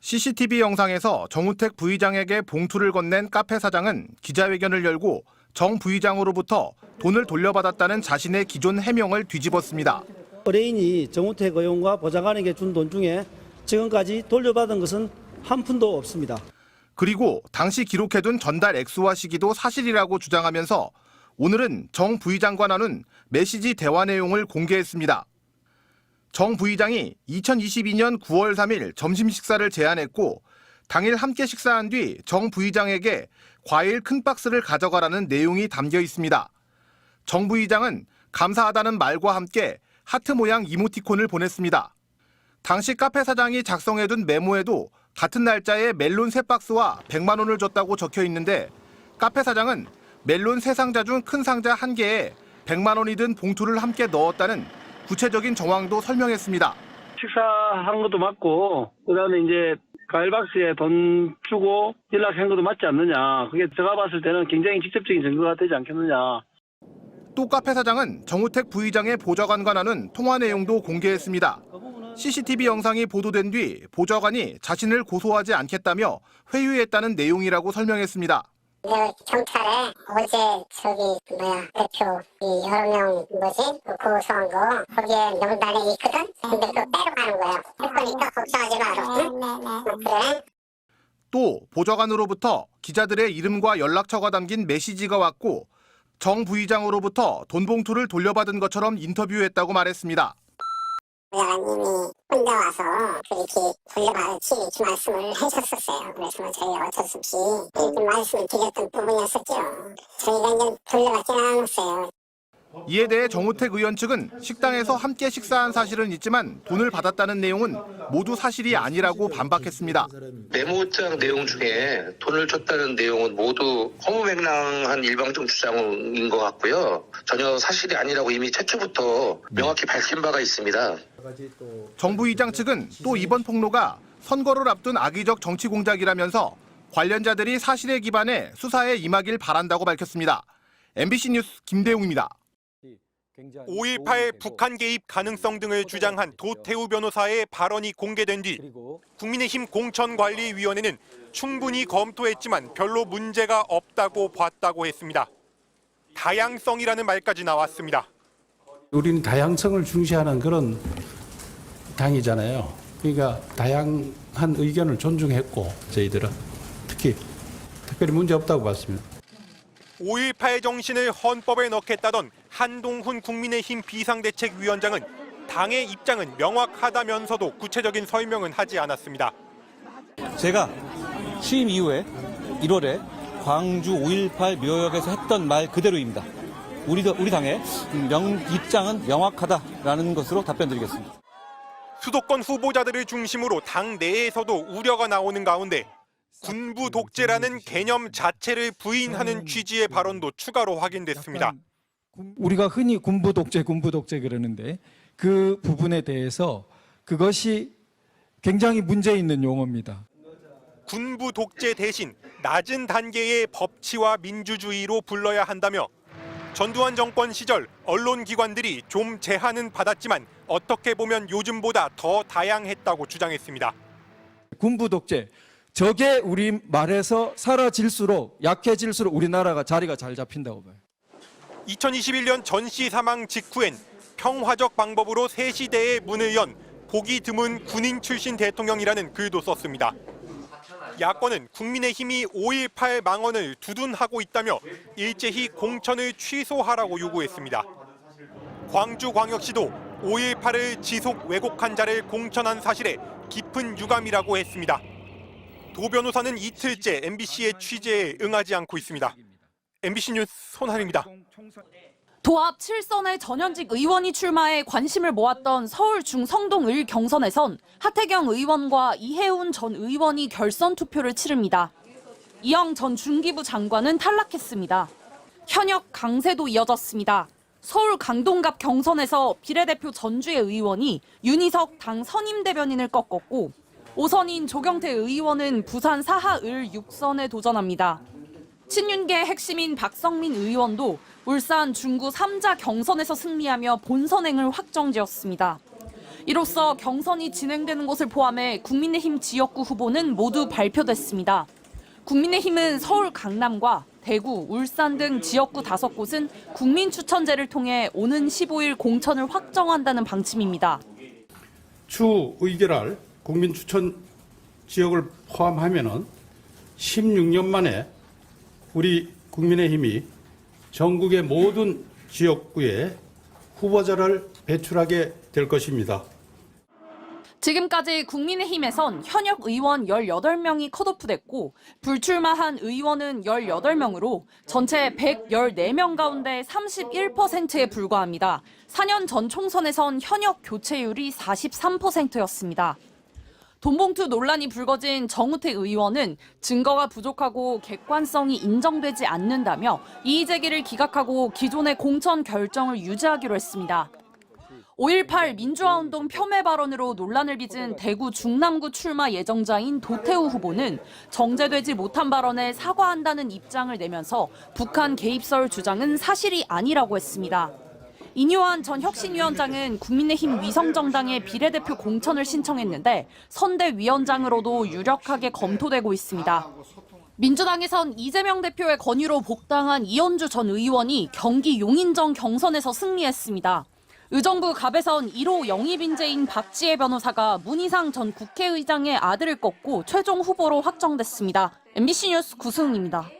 CCTV 영상에서 정우택 부의장에게 봉투를 건넨 카페 사장은 기자회견을 열고 정 부의장으로부터 돈을 돌려받았다는 자신의 기존 해명을 뒤집었습니다. 의뢰인이 정우택 의원과 보좌관에게 준 돈 중에 지금까지 돌려받은 것은 한 푼도 없습니다. 그리고 당시 기록해둔 전달 액수와 시기도 사실이라고 주장하면서 오늘은 정 부의장과 나눈 메시지 대화 내용을 공개했습니다. 정 부의장이 2022년 9월 3일 점심 식사를 제안했고 당일 함께 식사한 뒤 정 부의장에게 과일 큰 박스를 가져가라는 내용이 담겨 있습니다. 정 부의장은 감사하다는 말과 함께 하트 모양 이모티콘을 보냈습니다. 당시 카페 사장이 작성해둔 메모에도 같은 날짜에 멜론 3박스와 100만 원을 줬다고 적혀 있는데 카페 사장은 멜론 3상자 중 큰 상자 1개에 100만 원이 든 봉투를 함께 넣었다는 구체적인 정황도 설명했습니다. 식사한 것도 맞고 그다음에 이제 과일 박스에 돈 주고 연락한 것도 맞지 않느냐. 그게 제가 봤을 때는 굉장히 직접적인 증거가 되지 않겠느냐. 또 카페 사장은 정우택 부의장의 보좌관과 나눈 통화 내용도 공개했습니다. CCTV 영상이 보도된 뒤 보좌관이 자신을 고소하지 않겠다며 회유했다는 내용이라고 설명했습니다. 경찰에 어제 대표 여러 명 고소한 거 거기에 명단에 있거든. 근데 그거 빼러 가는 거야. 그러니까 걱정하지 마라. 그래. 또 보좌관으로부터 기자들의 이름과 연락처가 담긴 메시지가 왔고 정 부의장으로부터 돈 봉투를 돌려받은 것처럼 인터뷰했다고 말했습니다. 부장님이 혼자 와서 그렇게 돌려받을지 이렇게 말씀을 하셨었어요. 그래서 저희가 어쩔 수 없이 이렇게 말씀을 드렸던 부분이었었죠. 저희가 이제 돌려받지는 않았어요. 이에 대해 정우택 의원 측은 식당에서 함께 식사한 사실은 있지만 돈을 받았다는 내용은 모두 사실이 아니라고 반박했습니다. 메모장 내용 중에 돈을 줬다는 내용은 모두 허무맹랑한 일방적 주장인 것 같고요. 전혀 사실이 아니라고 이미 최초부터 명확히 밝힌 바가 있습니다. 정 부의장 측은 또 이번 폭로가 선거를 앞둔 악의적 정치 공작이라면서 관련자들이 사실에 기반해 수사에 임하길 바란다고 밝혔습니다. MBC 뉴스 김대웅입니다. 5.18 북한 개입 가능성 등을 주장한 도태우 변호사의 발언이 공개된 뒤 국민의힘 공천관리위원회는 충분히 검토했지만 별로 문제가 없다고 봤다고 했습니다. 다양성이라는 말까지 나왔습니다. 우리는 다양성을 중시하는 그런 당이잖아요. 그러니까 다양한 의견을 존중했고 저희들은 특별히 문제 없다고 봤습니다. 5.18 정신을 헌법에 넣겠다던 한동훈 국민의힘 비상대책위원장은 당의 입장은 명확하다면서도 구체적인 설명은 하지 않았습니다. 제가 취임 이후에 1월에 광주 5.18 묘역에서 했던 말 그대로입니다. 우리 당의 입장은 명확하다라는 것으로 답변드리겠습니다. 수도권 후보자들을 중심으로 당 내에서도 우려가 나오는 가운데 군부 독재라는 개념 자체를 부인하는 취지의 발언도 추가로 확인됐습니다. 우리가 흔히 군부 독재 그러는데 그 부분에 대해서 그것이 굉장히 문제 있는 용어입니다. 군부 독재 대신 낮은 단계의 법치와 민주주의로 불러야 한다며 전두환 정권 시절 언론기관들이 좀 제한은 받았지만 어떻게 보면 요즘보다 더 다양했다고 주장했습니다. 군부 독재, 저게 우리 말에서 사라질수록 약해질수록 우리나라가 자리가 잘 잡힌다고 봐요. 2021년 전씨 사망 직후엔 평화적 방법으로 새 시대의 문을 연 보기 드문 군인 출신 대통령이라는 글도 썼습니다. 야권은 국민의힘이 5.18 망언을 두둔하고 있다며 일제히 공천을 취소하라고 요구했습니다. 광주광역시도 5.18을 지속 왜곡한 자를 공천한 사실에 깊은 유감이라고 했습니다. 도 변호사는 이틀째 MBC의 취재에 응하지 않고 있습니다. MBC 뉴스 손한입니다. 도합 7선의 전현직 의원이 출마해 관심을 모았던 서울 중성동 경선에선 하태경 의원과 이해운 전 의원이 결선 투표를 치릅니다. 이영 전 중기부 장관은 탈락했습니다. 현역 강세도 이어졌습니다. 서울 강동갑 경선에서 비례대표 전주의 의원이 윤희석 당 선임 대변인을 꺾었고 5선인 조경태 의원은 부산 사하을 6선에 도전합니다. 친윤계 핵심인 박성민 의원도 울산 중구 3자 경선에서 승리하며 본선행을 확정지었습니다. 이로써 경선이 진행되는 곳을 포함해 국민의힘 지역구 후보는 모두 발표됐습니다. 국민의힘은 서울 강남과 대구, 울산 등 지역구 5곳은 국민추천제를 통해 오는 15일 공천을 확정한다는 방침입니다. 추후 의결할 국민추천 지역을 포함하면 16년 만에 우리 국민의힘이 전국의 모든 지역구에 후보자를 배출하게 될 것입니다. 지금까지 국민의힘에선 현역 의원 18명이 컷오프됐고 불출마한 의원은 18명으로 전체 114명 가운데 31%에 불과합니다. 4년 전 총선에선 현역 교체율이 43%였습니다. 돈봉투 논란이 불거진 정우택 의원은 증거가 부족하고 객관성이 인정되지 않는다며 이의 제기를 기각하고 기존의 공천 결정을 유지하기로 했습니다. 5.18 민주화운동 폄훼 발언으로 논란을 빚은 대구 중남구 출마 예정자인 도태우 후보는 정제되지 못한 발언에 사과한다는 입장을 내면서 북한 개입설 주장은 사실이 아니라고 했습니다. 이뇨한 전 혁신위원장은 국민의힘 위성정당의 비례대표 공천을 신청했는데 선대위원장으로도 유력하게 검토되고 있습니다. 민주당에선 이재명 대표의 건의로 복당한 이현주 전 의원이 경기 용인정 경선에서 승리했습니다. 의정부 갑에선 1호 영입 인재인 박지혜 변호사가 문희상 전 국회의장의 아들을 꺾고 최종 후보로 확정됐습니다. MBC 뉴스 구승훈입니다.